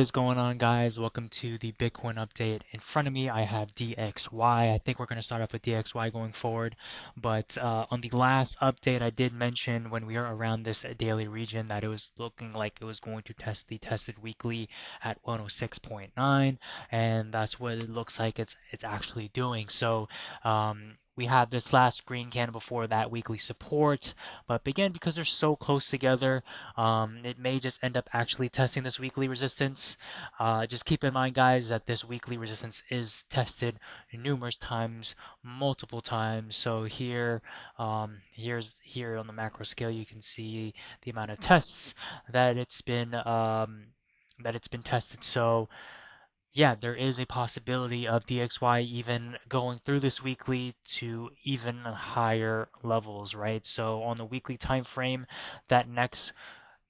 What is going on, guys? Welcome to the Bitcoin update. In front of me, I have DXY. I think we're going to start off with DXY going forward. But on the last update, I did mention when we were around this daily region that it was looking like it was going to test the tested weekly at 106.9, and that's what it looks like it's actually doing. So we have this last green candle before that weekly support, but again, because they're so close together, it may just end up actually testing this weekly resistance. Just keep in mind, guys, that this weekly resistance is tested numerous times, multiple times. So here on the macro scale, you can see the amount of tests that it's been tested. So yeah, there is a possibility of DXY even going through this weekly to even higher levels, right? So on the weekly time frame, that next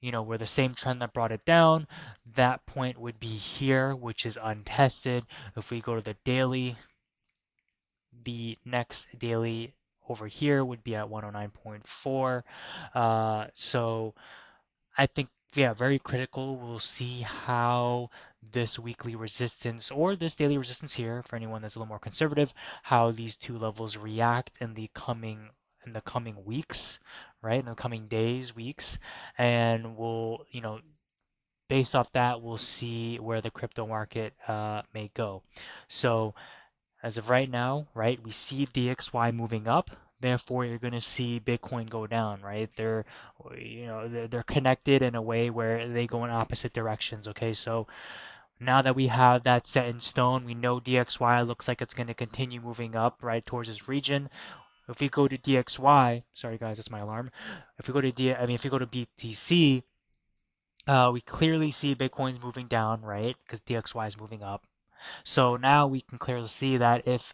where the same trend that brought it down, that point would be here, which is untested. If we go to the daily, the next daily over here would be at 109.4. So I think, yeah, very critical. We'll see how this weekly resistance or this daily resistance here, for anyone that's a little more conservative, how these two levels react in the coming weeks, right? In the coming days, weeks, and based off that, we'll see where the crypto market may go. So as of right now, right, we see DXY moving up. Therefore, you're going to see Bitcoin go down, right? They're connected in a way where they go in opposite directions. Okay, so now that we have that set in stone, we know DXY looks like it's going to continue moving up, right, towards this region. If we go to DXY, sorry guys, that's my alarm. If we go to BTC, we clearly see Bitcoin's moving down, right? Because DXY is moving up. So now we can clearly see that if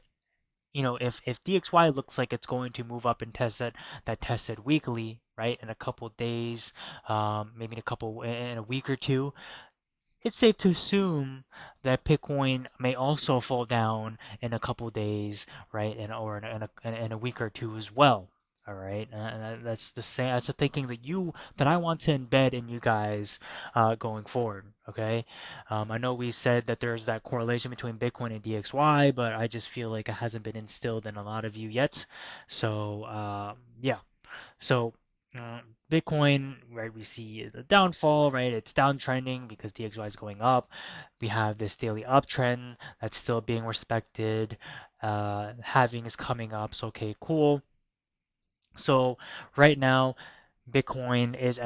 DXY looks like it's going to move up and test that tested weekly, right, in a couple days, maybe in a week or two, it's safe to assume that Bitcoin may also fall down in a couple days, right, or in a week or two as well. All right, and that's the same. That's the thinking that I want to embed in you guys going forward. Okay, I know we said that there's that correlation between Bitcoin and DXY, but I just feel like it hasn't been instilled in a lot of you yet. So yeah, so uh, Bitcoin, right, we see the downfall, right? It's downtrending because DXY is going up. We have this daily uptrend that's still being respected. Halving is coming up, so okay, cool. So right now, Bitcoin is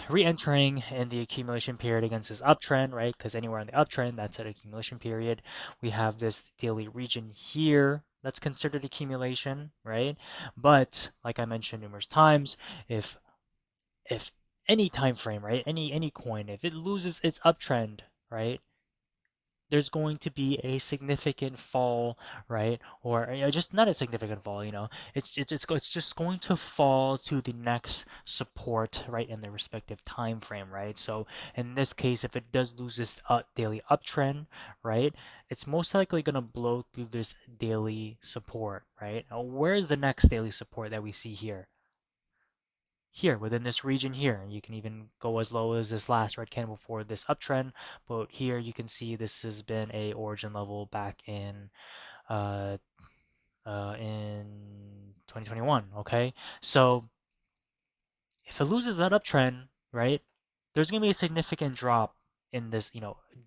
re-entering in the accumulation period against this uptrend, right? Because anywhere in the uptrend, that's an accumulation period. We have this daily region here that's considered accumulation, right? But like I mentioned numerous times, if if any time frame, right, any coin, if it loses its uptrend, right, there's going to be a significant fall, right? Or just not a significant fall, it's just going to fall to the next support, right, in the respective time frame, right? So in this case, if it does lose this daily uptrend, right, it's most likely going to blow through this daily support, right? Now, where's the next daily support that we see here? Here within this region here. You can even go as low as this last red candle before this uptrend, but here you can see this has been a origin level back uh, in 2021. Okay, so if it loses that uptrend, right, there's gonna be a significant drop in this,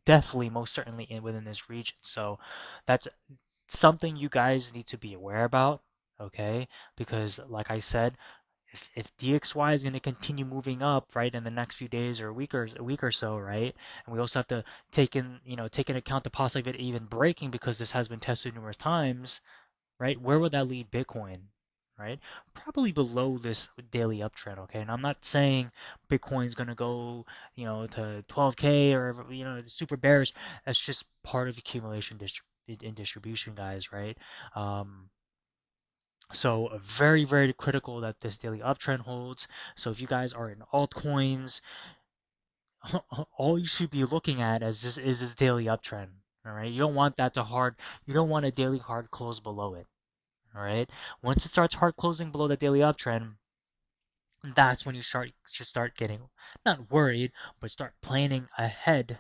definitely most certainly within this region. So that's something you guys need to be aware about. Okay, because like I said, if DXY is going to continue moving up, right, in the next few days or a week or so, right, and we also have to take into account the possibility of it even breaking because this has been tested numerous times, right? Where would that lead Bitcoin, right? Probably below this daily uptrend, okay? And I'm not saying Bitcoin's going to go, to 12K or super bearish. That's just part of accumulation in distribution, guys, right? Um, so very, very critical that this daily uptrend holds. So if you guys are in altcoins, all you should be looking at is this daily uptrend. All right. You don't want a daily hard close below it. All right. Once it starts hard closing below the daily uptrend, that's when you should start getting not worried, but start planning ahead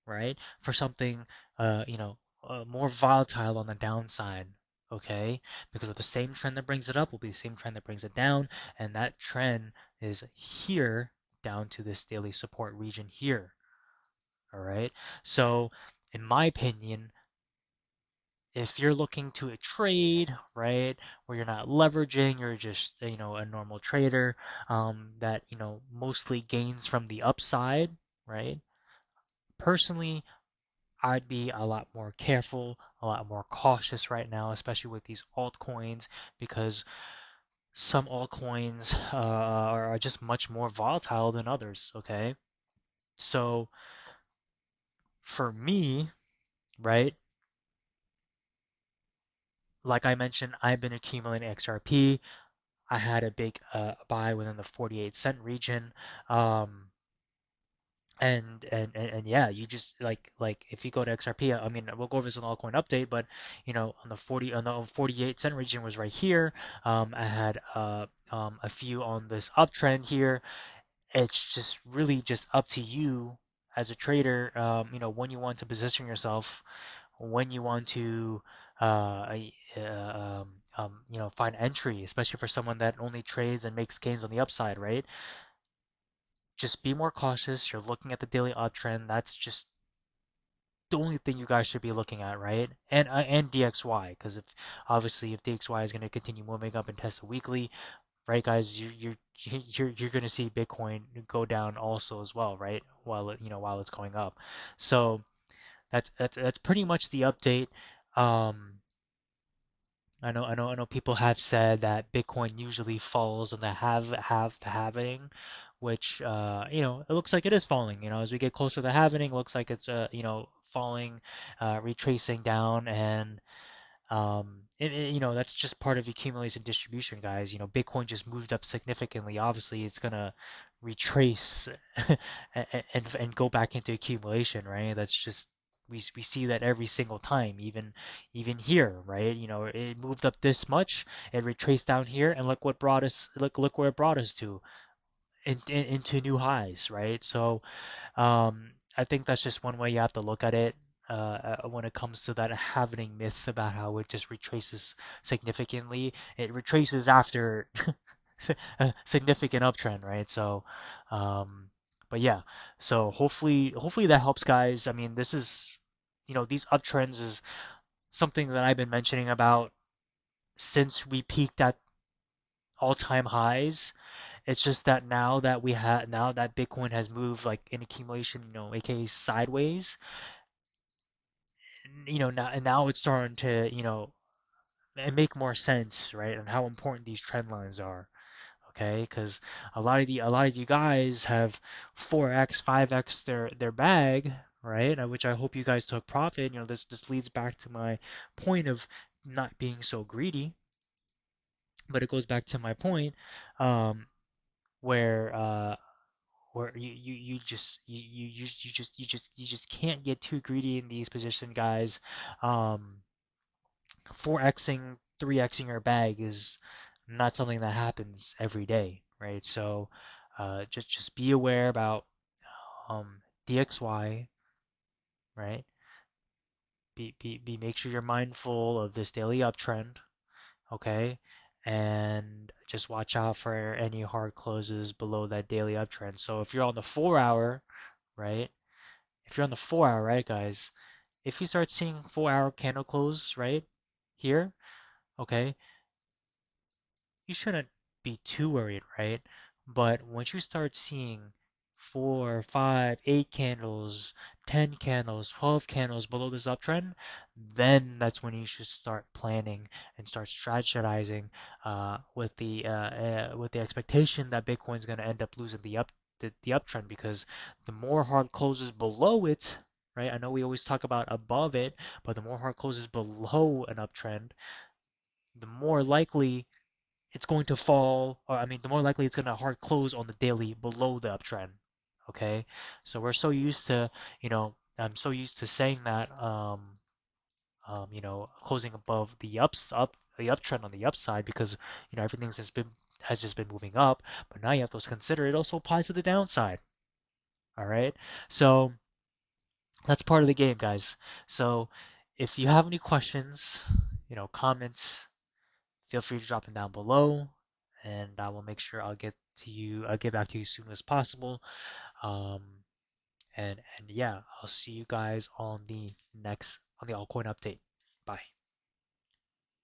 right? For something, more volatile on the downside, okay? Because with the same trend that brings it up will be the same trend that brings it down, and that trend is here down to this daily support region here, all right? So, in my opinion, if you're looking to a trade, right, where you're not leveraging, you're just, a normal trader, that, mostly gains from the upside, right? Personally, I'd be a lot more careful, a lot more cautious right now, especially with these altcoins, because some altcoins are just much more volatile than others, okay? So for me, right, like I mentioned, I've been accumulating XRP. I had a big buy within the 48 cent region. Um, and yeah, you just like if you go to XRP, I mean, we'll go over this in the altcoin update, but on the 48 cent region was right here. I had a few on this uptrend here. It's just really just up to you as a trader, when you want to position yourself, when you want to find entry, especially for someone that only trades and makes gains on the upside, right? Just be more cautious. You're looking at the daily uptrend. That's just the only thing you guys should be looking at, right? And DXY, because if obviously if DXY is going to continue moving up and test the weekly, right, guys, you're going to see Bitcoin go down also as well, right? While it's going up. So that's pretty much the update. Um, I know people have said that Bitcoin usually falls on the have the halving, which it looks like it is falling. As we get closer to the halving, it looks like it's falling, retracing down, and that's just part of accumulation distribution, guys. Bitcoin just moved up significantly. Obviously, it's gonna retrace and go back into accumulation, right? That's just we see that every single time, even here, right? It moved up this much, it retraced down here, and look where it brought us to into new highs, right? So I think that's just one way you have to look at it when it comes to that happening myth about how it just retraces significantly. It retraces after a significant uptrend, right? So, um, but yeah, so hopefully that helps, guys. I mean, this is, these uptrends is something that I've been mentioning about since we peaked at all-time highs. It's just that now that Bitcoin has moved like in accumulation, aka sideways, now it's starting to, make more sense, right? And how important these trend lines are, okay? Because a lot of you guys have 4x, 5x their bag, right? Which I hope you guys took profit. This leads back to my point of not being so greedy, but it goes back to my point, um, where you just can't get too greedy in these positions, guys. Um, 4xing, 3xing your bag is not something that happens every day, right? So just be aware about DXY, right? Make sure you're mindful of this daily uptrend, okay? And just watch out for any hard closes below that daily uptrend. So if you're on the 4 hour, right? If you're on the 4 hour, right, guys? If you start seeing 4 hour candle close, right, here, okay, you shouldn't be too worried, right? But once you start seeing four, five, 8 candles, 10 candles, 12 candles below this uptrend, then that's when you should start planning and start strategizing with the expectation that Bitcoin's going to end up losing the uptrend, because the more hard closes below it, right? I know we always talk about above it, but the more hard closes below an uptrend, the more likely it's going to fall, or I mean, the more likely it's going to hard close on the daily below the uptrend. Okay, so we're so used to, I'm so used to saying that, closing above the uptrend on the upside, because everything's just been moving up. But now you have to consider it also applies to the downside. All right, so That's part of the game, guys. So if you have any questions, comments, feel free to drop them down below, and I will make sure I'll get back to you as soon as possible. Um, and yeah, I'll see you guys on the altcoin update. Bye.